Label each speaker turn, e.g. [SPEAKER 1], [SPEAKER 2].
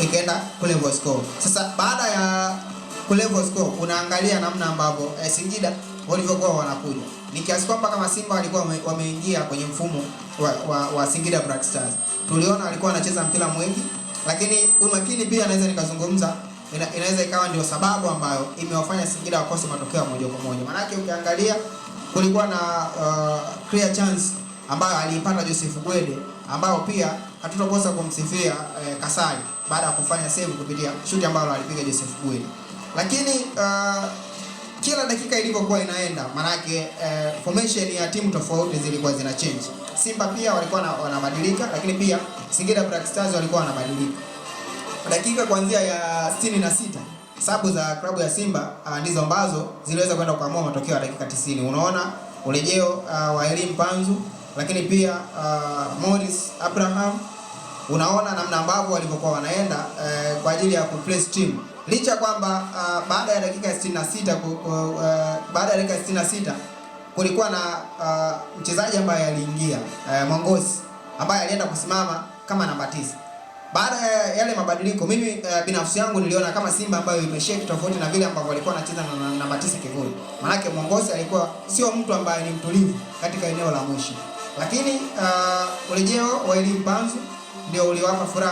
[SPEAKER 1] ikaenda kulevel score. Sasa baada ya kulevel score unaangalia namna ambavyo Singida walivyokuwa wanakuja. Ni kiasi kwamba kama Simba walikuwa wameingia kwenye mfumo wa Singida Black Stars. Tuliona walikuwa wanacheza mpira mwingi, lakini umakini pia naweza nikazungumza inaweza ikawa ndio sababu ambayo imewafanya Singida wakose matokeo moja kwa moja. Maana yake ukiangalia kulikuwa na clear chance ambayo aliipata Joseph Gwede, ambao pia hatutakosa kumsifia Kasai baada ya kufanya save kupitia shuti ambalo alipiga Joseph Gwede. Lakini kila dakika ilivyokuwa inaenda, maana yake formation ya timu tofauti zilikuwa zina change. Simba pia walikuwa wanabadilika, lakini pia Singida Black Stars walikuwa wanabadilika. Dakika kuanzia ya 66 sababu za klabu ya Simba ndizo ambazo ziliweza kwenda kuamua matokeo ya dakika 90. Unaona urejeo wa Elim Panzu, lakini pia Morris Abraham. Unaona namna ambavyo walivyokuwa wanaenda kwa ajili ya kupress team. Licha kwamba baada ya dakika 66 kulikuwa na mchezaji ambaye aliingia Mongosi, ambaye alienda kusimama kama namba 9. Baada ya yale mabadiliko, mimi binafsi yangu niliona kama Simba ambayo imeshake tofauti na vile ambavyo walikuwa wanacheza na namba 9 kivuli. Maana Mongosi alikuwa sio mtu ambaye ni mtulivu katika eneo la mwisho. Lakini urejeo wa Elim Panzu ndio uliwapa furaha.